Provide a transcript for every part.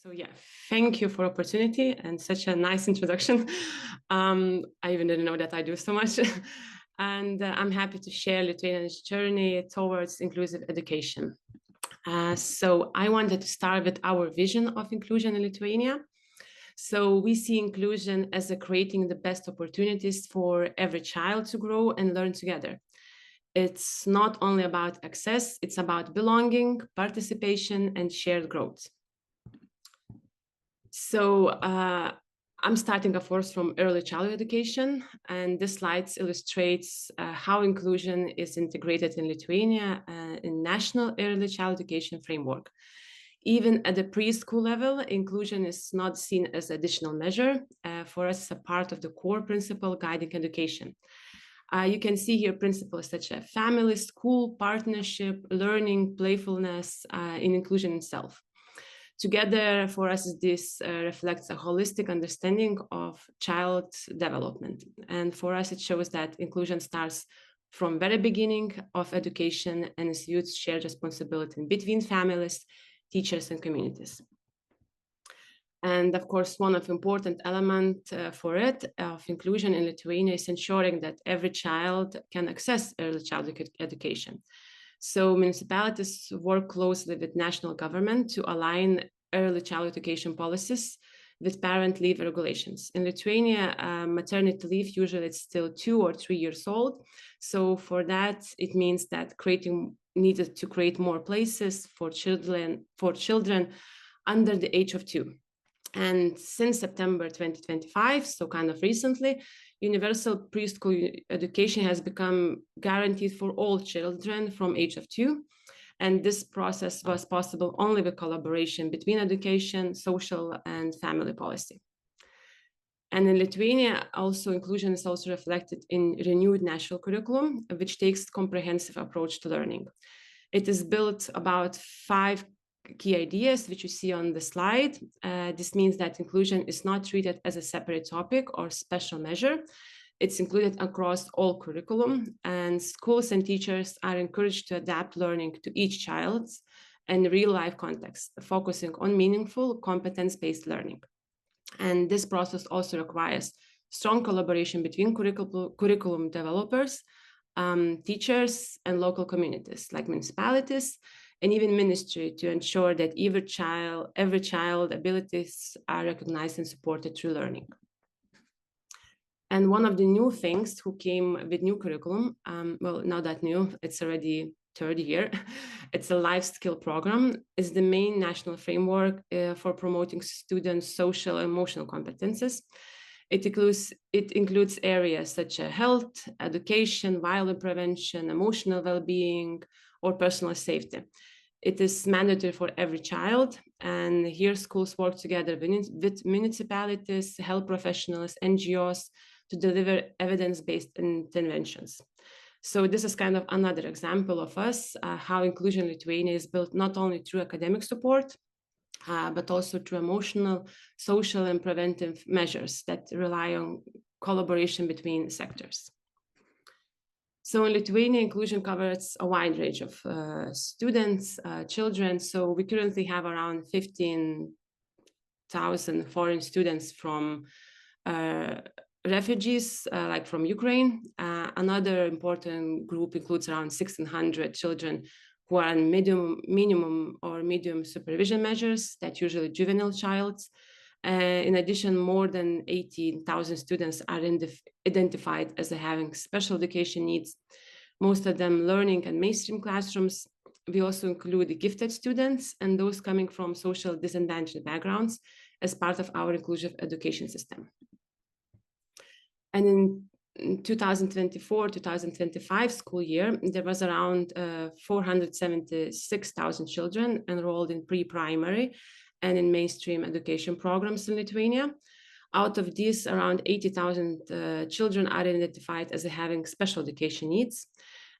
So yeah, thank you for opportunity and such a nice introduction. I even didn't know that I do so much. And I'm happy to share Lithuania's journey towards inclusive education. So I wanted to start with our vision of inclusion in Lithuania. So we see inclusion as creating the best opportunities for every child to grow and learn together. It's not only about access, it's about belonging, participation, and shared growth. So I'm starting, of course, from early childhood education, and this slide illustrates how inclusion is integrated in Lithuania in national early child education framework. Even at the preschool level, inclusion is not seen as additional measure. For us, it's a part of the core principle guiding education. You can see here principles such as family, school, partnership, learning, playfulness, in inclusion itself. Together, for us, this reflects a holistic understanding of child development. And for us, it shows that inclusion starts from very beginning of education and is viewed shared responsibility between families, teachers, and communities. And of course, one of important element for it of inclusion in Lithuania is ensuring that every child can access early childhood education. So municipalities work closely with national government to align early child education policies with parent leave regulations. In Lithuania, maternity leave usually it's still 2 or 3 years old. So for that, it means that needed to create more places for children under the age of 2. And since September 2025, so kind of recently, universal preschool education has become guaranteed for all children from age of 2. And this process was possible only with collaboration between education, social, and family policy. And in Lithuania, also inclusion is also reflected in renewed national curriculum, which takes comprehensive approach to learning. It is built about 5 key ideas, which you see on the slide. This means that inclusion is not treated as a separate topic or special measure. It's included across all curriculum, and schools and teachers are encouraged to adapt learning to each child's and real-life context, focusing on meaningful, competence-based learning. And this process also requires strong collaboration between curriculum developers, teachers, and local communities like municipalities, and even ministry to ensure that every child abilities are recognized and supported through learning. And one of the new things who came with new curriculum, well, not that new, it's already third year, it's a life skill program, is the main national framework for promoting students' social and emotional competences. It includes areas such as health, education, violence prevention, emotional well-being, or personal safety. It is mandatory for every child, and here schools work together with municipalities, health professionals, NGOs to deliver evidence-based interventions. So this is kind of another example of us, how inclusion in Lithuania is built not only through academic support, but also through emotional, social, and preventive measures that rely on collaboration between sectors. So in Lithuania, inclusion covers a wide range of students, children. So we currently have around 15,000 foreign students from refugees, like from Ukraine. Another important group includes around 1,600 children who are on minimum or medium supervision measures, that usually juvenile childs. In addition, more than 18,000 students are identified as having special education needs, most of them learning in mainstream classrooms. We also include the gifted students and those coming from social disadvantaged backgrounds as part of our inclusive education system. And in 2024-2025 school year, there was around 476,000 children enrolled in pre-primary and in mainstream education programs in Lithuania. Out of these, around 80,000 children are identified as having special education needs.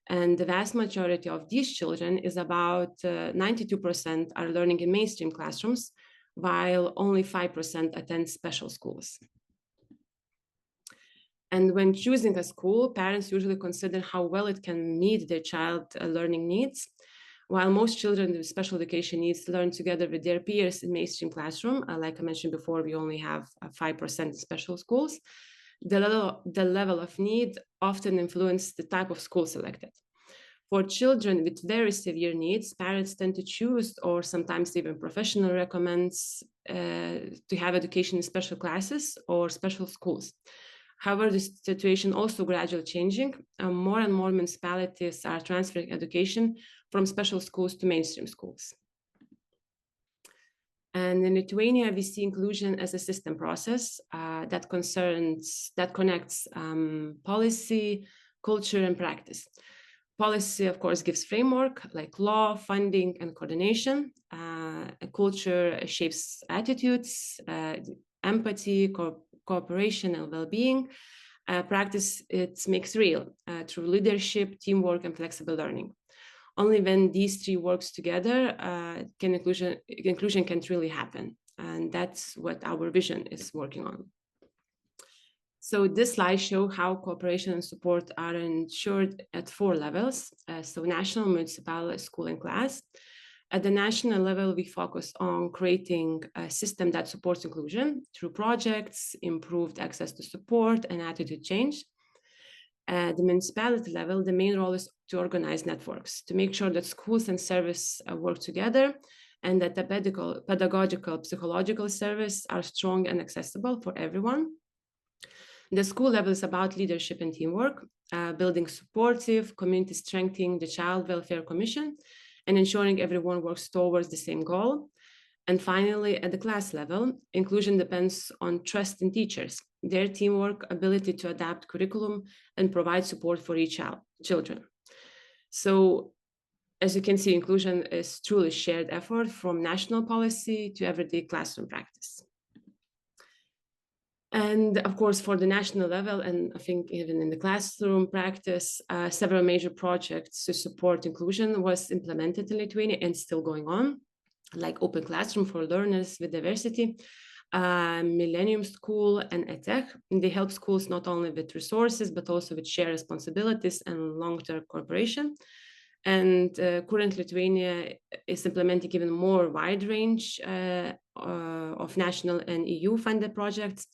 And the vast majority of these children is about 92% are learning in mainstream classrooms, while only 5% attend special schools. And when choosing a school, parents usually consider how well it can meet their child's learning needs. While most children with special education needs learn together with their peers in mainstream classroom, like I mentioned before, we only have 5% special schools. The level of need often influences the type of school selected. For children with very severe needs, parents tend to choose, or sometimes even professional recommends, to have education in special classes or special schools. However, this situation also gradually changing. More and more municipalities are transferring education from special schools to mainstream schools. And in Lithuania, we see inclusion as a system process that connects policy, culture, and practice. Policy, of course, gives framework like law, funding, and coordination. Culture shapes attitudes, empathy, cooperation, and well-being. Practice, it makes real through leadership, teamwork, and flexible learning. Only when these three works together can inclusion can truly happen. And that's what our vision is working on. So this slide shows how cooperation and support are ensured at 4 levels. So national, municipal, school, and class. At the national level, we focus on creating a system that supports inclusion through projects, improved access to support, and attitude change. At the municipality level, the main role is to organize networks, to make sure that schools and service work together, and that the pedagogical, psychological service are strong and accessible for everyone. The school level is about leadership and teamwork, building supportive, community strengthening the Child Welfare Commission, and ensuring everyone works towards the same goal. And finally, at the class level, inclusion depends on trust in teachers, their teamwork, ability to adapt curriculum, and provide support for each children. So, as you can see, inclusion is truly shared effort from national policy to everyday classroom practice. And of course, for the national level, and I think even in the classroom practice, several major projects to support inclusion was implemented in Lithuania and still going on, like Open Classroom for Learners with Diversity, Millennium School, and EdTech. They help schools not only with resources, but also with shared responsibilities and long-term cooperation. And currently, Lithuania is implementing even more wide range of national and EU-funded projects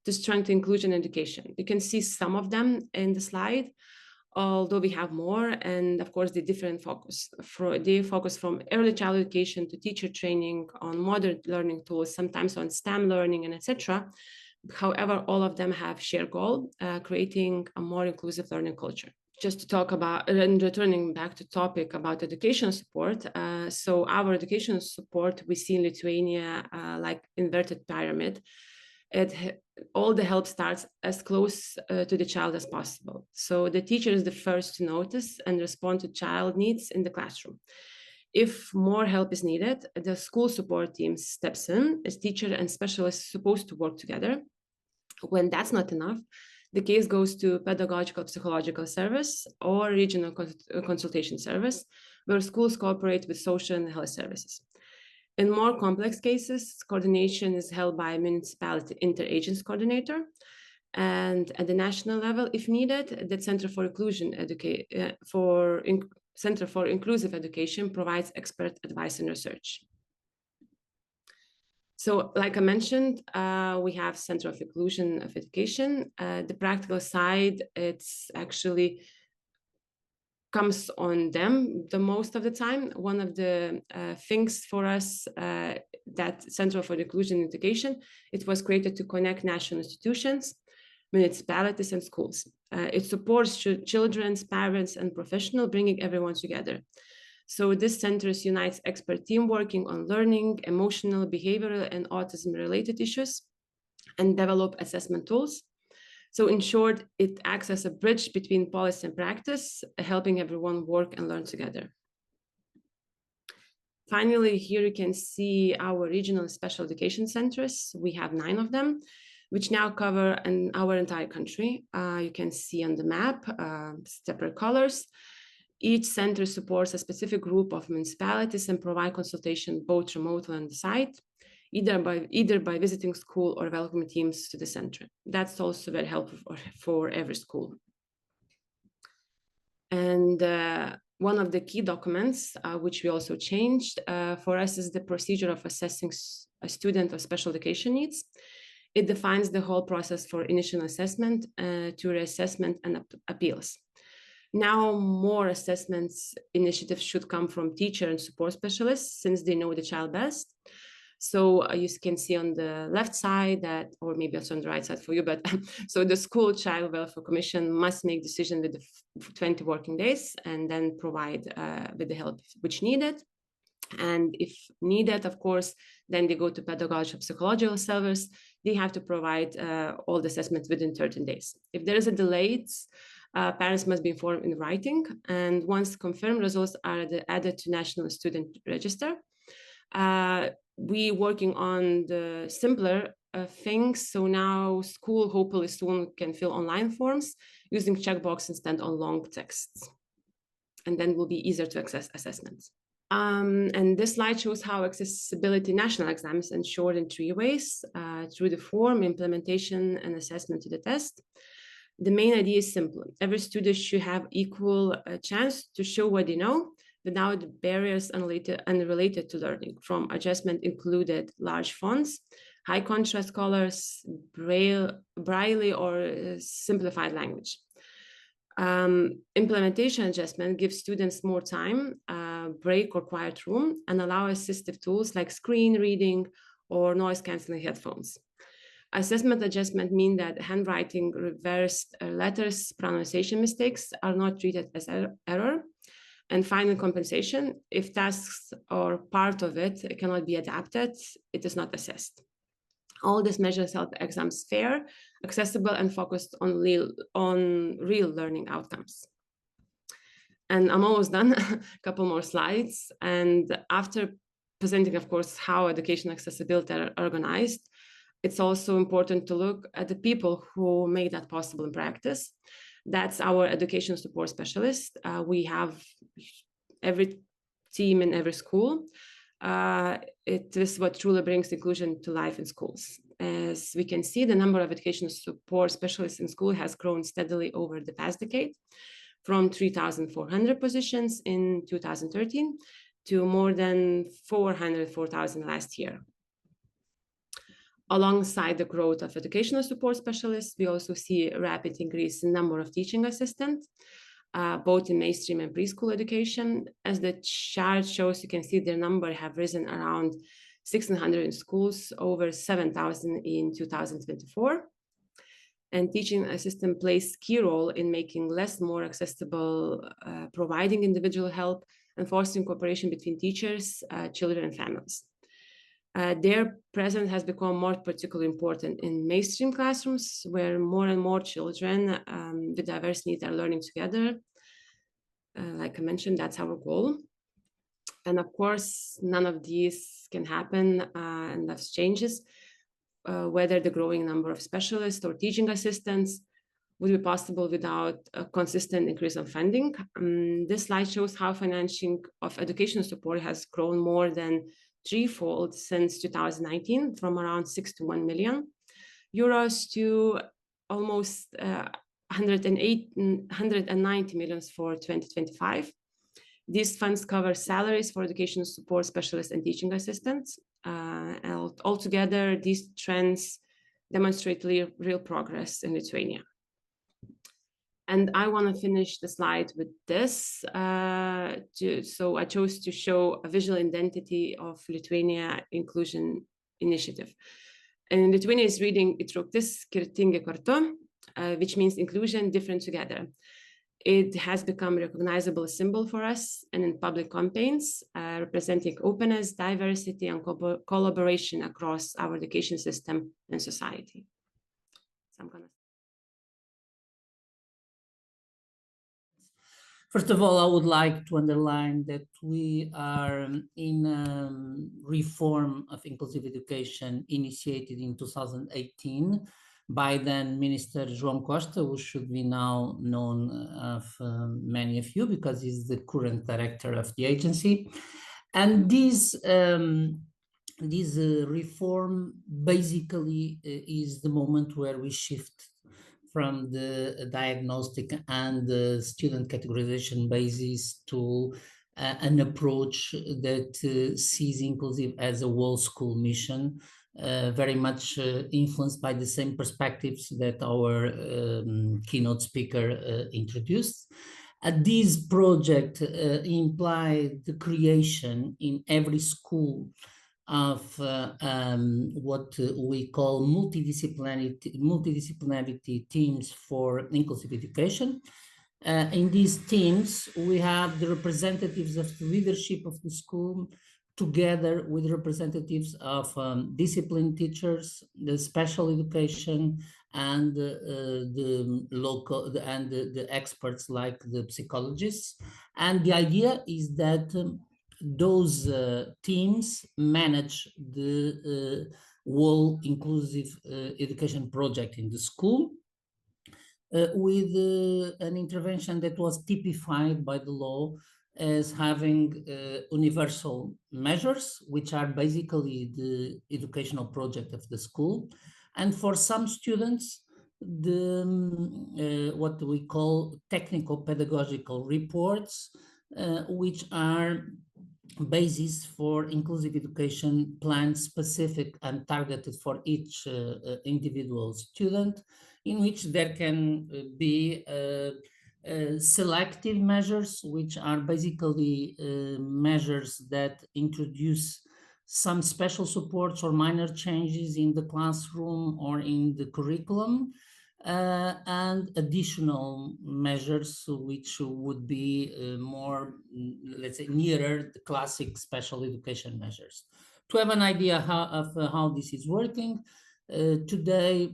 to strengthen inclusion education. You can see some of them in the slide, although we have more. And of course, the different focus. They focus from early child education to teacher training, on modern learning tools, sometimes on STEM learning, and etc. However, all of them have shared goal, creating a more inclusive learning culture. Just to talk about, and returning back to topic about education support. So our education support, we see in Lithuania like inverted pyramid. All the help starts as close to the child as possible. So the teacher is the first to notice and respond to child needs in the classroom. If more help is needed, the school support team steps in, as teacher and specialists supposed to work together. When that's not enough, the case goes to pedagogical psychological service or regional consultation service, where schools cooperate with social and health services. In more complex cases, coordination is held by a municipality interagency coordinator. And at the national level, if needed, the Center for Inclusive Education provides expert advice and research. So, like I mentioned, we have Center of Inclusion of Education. The practical side, it's actually comes on them the most of the time. One of the things for us, that Center for Inclusion in Education, it was created to connect national institutions, municipalities, and schools. It supports children's, parents, and professionals, bringing everyone together. So this center unites expert team working on learning, emotional, behavioral, and autism-related issues, and develop assessment tools. So in short, it acts as a bridge between policy and practice, helping everyone work and learn together. Finally, here you can see our regional special education centers. We have 9 of them, which now cover our entire country. You can see on the map, separate colors. Each center supports a specific group of municipalities and provide consultation both remotely and on the site, either by visiting school or welcoming teams to the center. That's also very helpful for every school. And One of the key documents, which we also changed for us, is the procedure of assessing a student of special education needs. It defines the whole process for initial assessment to reassessment and appeals. Now, more assessments initiatives should come from teacher and support specialists, since they know the child best. So you can see on the left side that, or maybe also on the right side for you, but so the school child welfare commission must make decision with the 20 working days and then provide with the help which needed. And if needed, of course, then they go to pedagogical psychological service. They have to provide all the assessments within 13 days. If there is a delay, parents must be informed in writing. And once confirmed results are added to National Student Register, we working on the simpler things. So now school hopefully soon can fill online forms using checkbox instead on long texts. And then will be easier to access assessments. And this slide shows how accessibility national exam is ensured in 3 ways, through the form, implementation, and assessment to the test. The main idea is simple. Every student should have equal chance to show what they know without barriers unrelated to learning, from adjustment included large fonts, high contrast colors, braille or simplified language. Implementation adjustment gives students more time, break or quiet room, and allow assistive tools like screen reading or noise cancelling headphones. Assessment adjustment mean that handwriting, reversed letters, pronunciation mistakes are not treated as error. And final compensation, if tasks or part of it cannot be adapted, it is not assessed. All these measures help exams fair, accessible, and focused on real learning outcomes. And I'm almost done, a couple more slides. And after presenting, of course, how education accessibility are organized, it's also important to look at the people who make that possible in practice. That's our education support specialist. We have every team in every school. It is what truly brings inclusion to life in schools. As we can see, the number of education support specialists in school has grown steadily over the past decade, from 3,400 positions in 2013 to more than 404,000 last year. Alongside the growth of educational support specialists, we also see a rapid increase in number of teaching assistants, both in mainstream and preschool education. As the chart shows, you can see their number have risen around 1,600 in schools, over 7,000 in 2024. And teaching assistant plays key role in making less more accessible, providing individual help, and fostering cooperation between teachers, children, and families. Their presence has become more particularly important in mainstream classrooms, where more and more children with diverse needs are learning together. Like I mentioned, that's our goal. And of course, none of these can happen and those changes, whether the growing number of specialists or teaching assistants would be possible without a consistent increase in funding. This slide shows how financing of educational support has grown more than threefold since 2019, from around 61 million euros to almost 190 million for 2025. These funds cover salaries for educational support specialists and teaching assistants. Altogether, these trends demonstrate real progress in Lithuania. And I want to finish the slide with this. So I chose to show a visual identity of Lithuania Inclusion Initiative. And Lithuania is reading "Įtrauktis skirtingi kartu," which means inclusion different together. It has become a recognizable symbol for us and in public campaigns, representing openness, diversity, and collaboration across our education system and society. So I'm gonna. First of all, I would like to underline that we are in reform of inclusive education initiated in 2018 by then Minister João Costa, who should be now known of many of you because he's the current director of the agency. And this reform basically is the moment where we shift from the diagnostic and the student categorization basis to an approach that sees inclusive as a whole school mission, very much influenced by the same perspectives that our keynote speaker introduced. This project implied the creation in every school of what we call multidisciplinarity teams for inclusive education. In these teams, we have the representatives of the leadership of the school, together with representatives of discipline teachers, the special education, and the local and the experts like the psychologists. And the idea is that those teams manage the whole inclusive education project in the school, with an intervention that was typified by the law as having universal measures, which are basically the educational project of the school. And for some students, the what we call technical pedagogical reports, which are basis for inclusive education plans specific and targeted for each individual student, in which there can be selective measures, which are basically measures that introduce some special supports or minor changes in the classroom or in the curriculum, and additional measures which would be more, let's say, nearer the classic special education measures. To have an idea of how this is working, today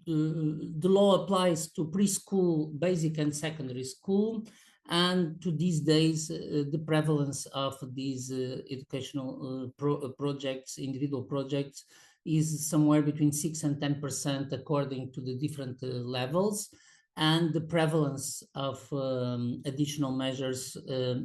the law applies to preschool, basic and secondary school, and to these days the prevalence of these educational projects, individual projects, is somewhere between 6 and 10% according to the different levels, and the prevalence of additional measures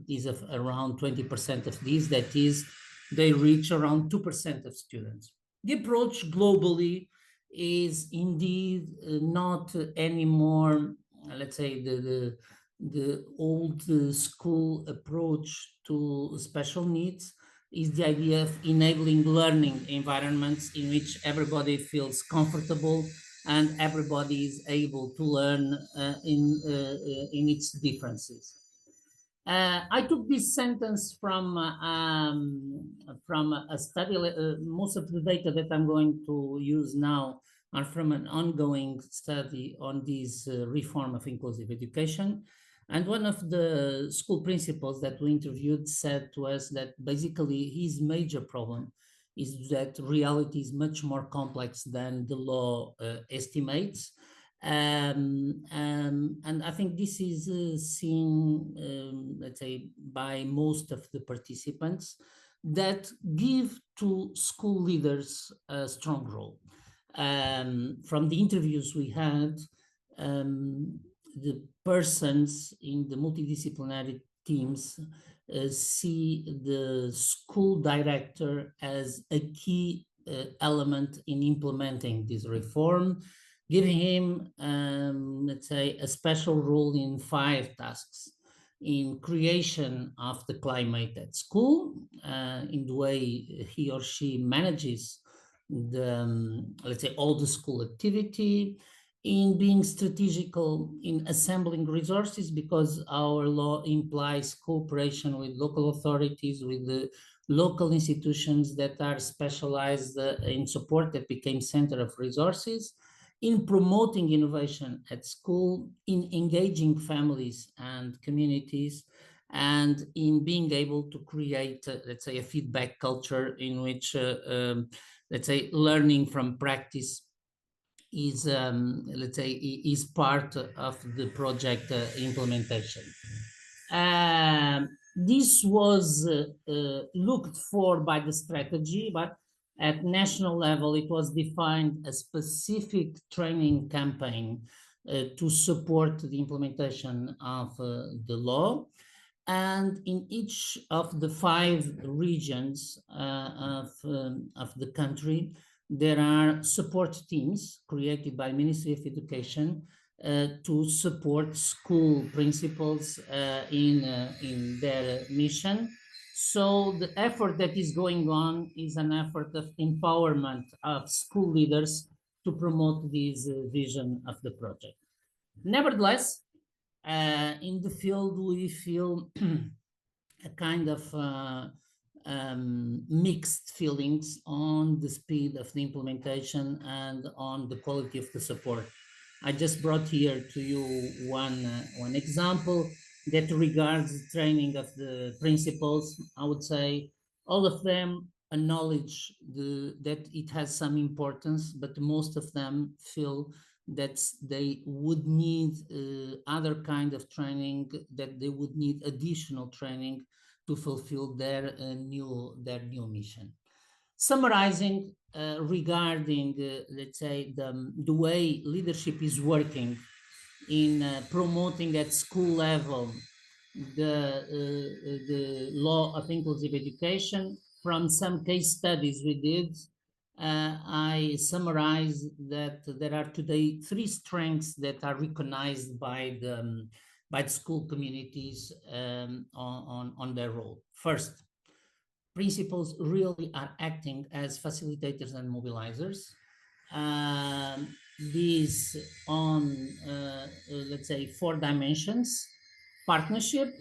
is of around 20% of these. That is, they reach around 2% of students. The approach globally is indeed not anymore, let's say, the old school approach to special needs. Is the idea of enabling learning environments in which everybody feels comfortable and everybody is able to learn in its differences. I took this sentence from a study. Most of the data that I'm going to use now are from an ongoing study on this reform of inclusive education. And one of the school principals that we interviewed said to us that basically his major problem is that reality is much more complex than the law estimates. And I think this is seen, let's say, by most of the participants, that give to school leaders a strong role. From the interviews we had, the persons in the multidisciplinary teams see the school director as a key element in implementing this reform, giving him, let's say, a special role in 5 tasks: in creation of the climate at school, in the way he or she manages the, let's say, all the school activity, in being strategical in assembling resources, because our law implies cooperation with local authorities, with the local institutions that are specialized in support, that became center of resources, in promoting innovation at school, in engaging families and communities, and in being able to create, let's say, a feedback culture in which, let's say, learning from practice is, let's say, is part of the project implementation. This was looked for by the strategy, but at national level, it was defined a specific training campaign to support the implementation of the law. And in each of the 5 regions of the country, there are support teams created by Ministry of Education to support school principals in their mission. So the effort that is going on is an effort of empowerment of school leaders to promote this vision of the project. Nevertheless, in the field, we feel a kind of mixed feelings on the speed of the implementation and on the quality of the support. I just brought here to you one example that regards the training of the principals. I would say all of them acknowledge that it has some importance, but most of them feel that they would need other kind of training, that they would need additional training to fulfill their new mission. Summarizing regarding, let's say, the way leadership is working in promoting at school level the law of inclusive education, from some case studies we did, I summarize that there are today 3 strengths that are recognized by the school communities on their role. First, principals really are acting as facilitators and mobilizers. These on, let's say, 4 dimensions: partnership,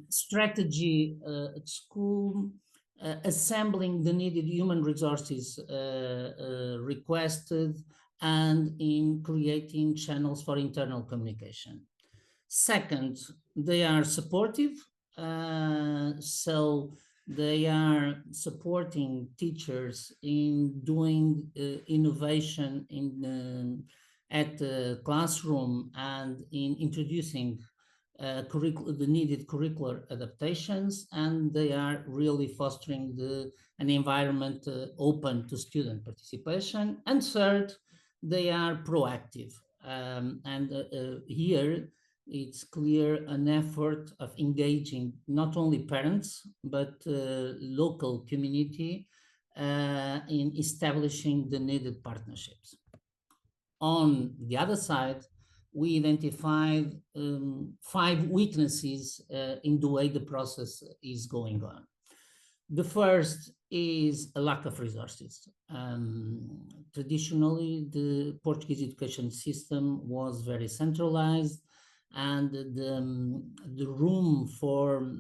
strategy at school, assembling the needed human resources requested, and in creating channels for internal communication. Second, they are supportive, so they are supporting teachers in doing innovation in at the classroom and in introducing the needed curricular adaptations, and they are really fostering an environment open to student participation. And third, they are proactive. And here it's clear an effort of engaging not only parents, but local community in establishing the needed partnerships. On the other side, we identified 5 weaknesses in the way the process is going on. The first is a lack of resources. Traditionally, the Portuguese education system was very centralized, and the room for,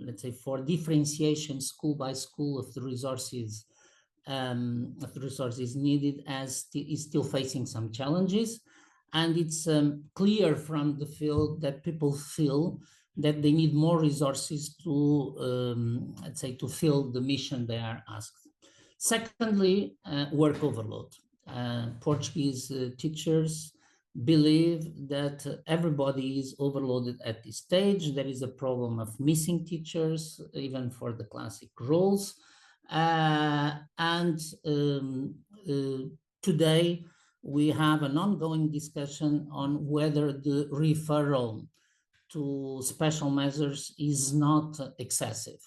let's say, for differentiation school by school of the resources needed is still facing some challenges. And it's clear from the field that people feel that they need more resources to, let's say, to fill the mission they are asked. Secondly, work overload. Portuguese teachers believe that everybody is overloaded at this stage. There is a problem of missing teachers, even for the classic roles. Today, we have an ongoing discussion on whether the referral to special measures is not excessive.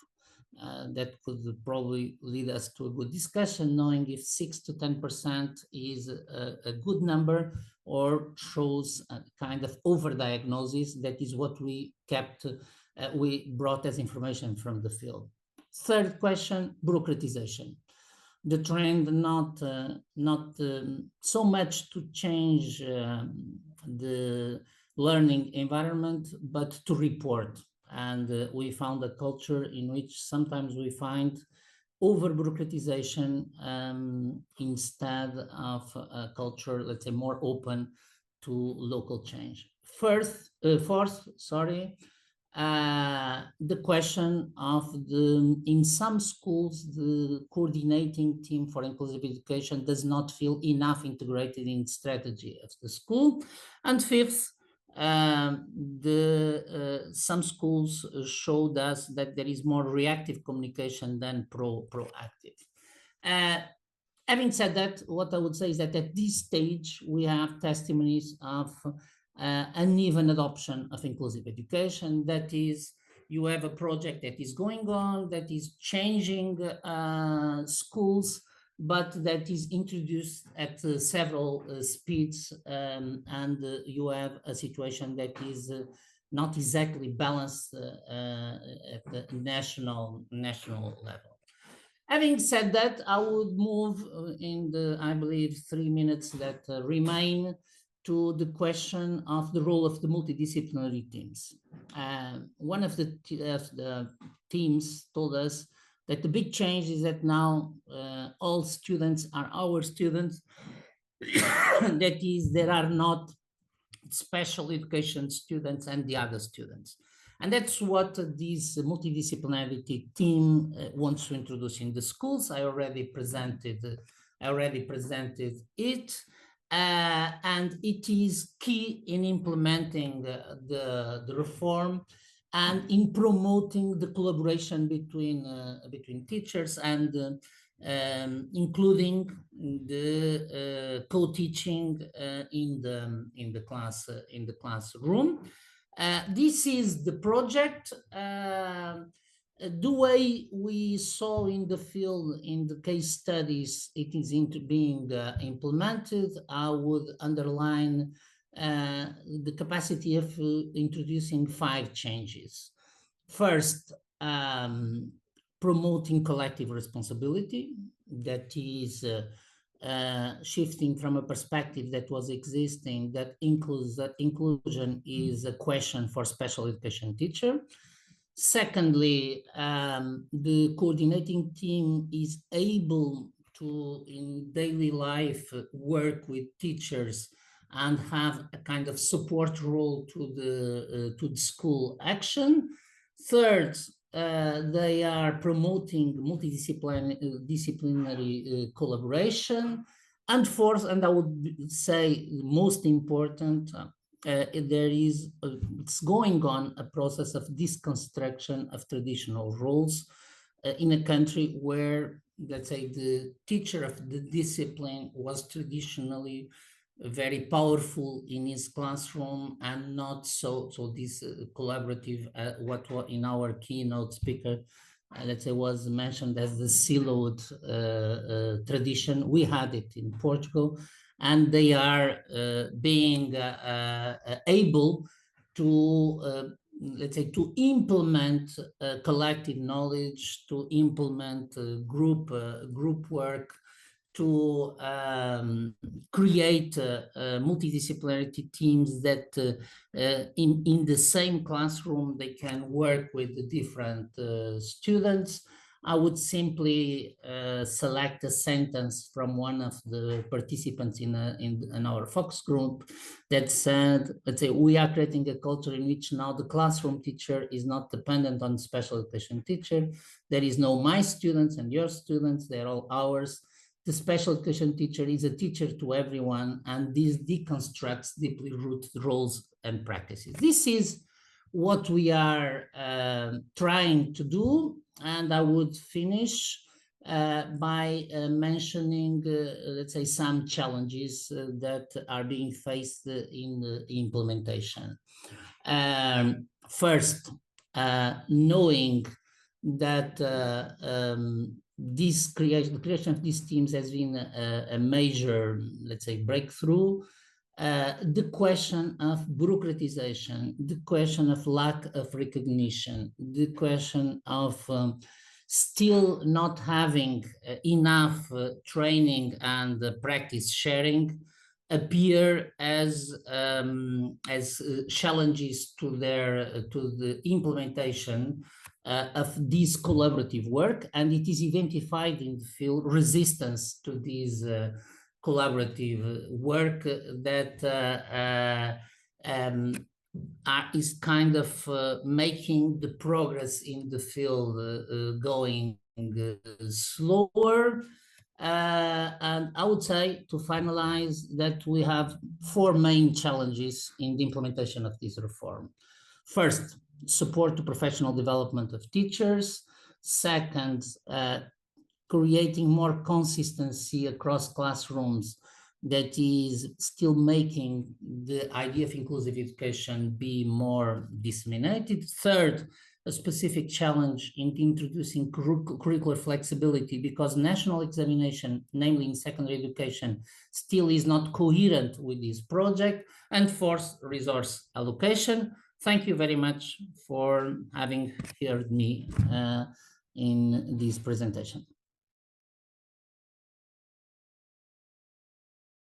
That could probably lead us to a good discussion, knowing if 6 to 10% is a good number or shows a kind of overdiagnosis. That is what we brought as information from the field. Third question, bureaucratization. The trend not so much to change the learning environment, but to report. And we found a culture in which sometimes we find over-bureaucratization instead of a culture, let's say, more open to local change. Fourth, the question of in some schools, the coordinating team for inclusive education does not feel enough integrated in strategy of the school. And fifth, some schools showed us that there is more reactive communication than proactive. Having said that, what I would say is that at this stage, we have testimonies of uneven adoption of inclusive education. That is, you have a project that is going on, that is changing schools, but that is introduced at several speeds, and you have a situation that is not exactly balanced at the national level. Having said that, I would move in the, I believe, 3 minutes that remain to the question of the role of the multidisciplinary teams. One of the teams told us that the big change is that now all students are our students. That is, there are not special education students and the other students. And that's what this multidisciplinarity team wants to introduce in the schools. I already presented it. And it is key in implementing the reform and in promoting the collaboration between teachers and including the co-teaching in the classroom. This is the project. The way we saw in the field, in the case studies, it is being implemented. I would underline the capacity of introducing 5 changes. First, promoting collective responsibility, that is shifting from a perspective that was existing, that includes that inclusion is a question for special education teacher. Secondly, the coordinating team is able to, in daily life, work with teachers and have a kind of support role to the school action. Third, they are promoting multidisciplinary collaboration. And fourth, and I would say most important, it's going on a process of deconstruction of traditional roles in a country where, let's say, the teacher of the discipline was traditionally very powerful in his classroom and not so this collaborative, what in our keynote speaker, let's say, was mentioned as the siloed tradition. We had it in Portugal, and they are being able to, let's say, to implement collective knowledge, to implement group work, to create multidisciplinary teams that in the same classroom they can work with the different students. I would simply select a sentence from one of the participants in our focus group that said, let's say, we are creating a culture in which now the classroom teacher is not dependent on special education teacher. There is no my students and your students, they're all ours. The special education teacher is a teacher to everyone, and this deconstructs deeply rooted roles and practices. This is what we are trying to do, and I would finish by mentioning, let's say, some challenges that are being faced in the implementation. First, knowing that the creation of these teams has been a major, let's say, breakthrough. The question of bureaucratization, the question of lack of recognition, the question of still not having enough training and practice sharing appear as challenges to the implementation of this collaborative work, and it is identified in the field resistance to this collaborative work that is kind of making the progress in the field going slower. And I would say, to finalize, that we have 4 main challenges in the implementation of this reform. First, support to professional development of teachers. Second, creating more consistency across classrooms that is still making the idea of inclusive education be more disseminated. Third, a specific challenge in introducing curricular flexibility, because national examination, namely in secondary education, still is not coherent with this project, and fourth, resource allocation. Thank you very much for having heard me in this presentation.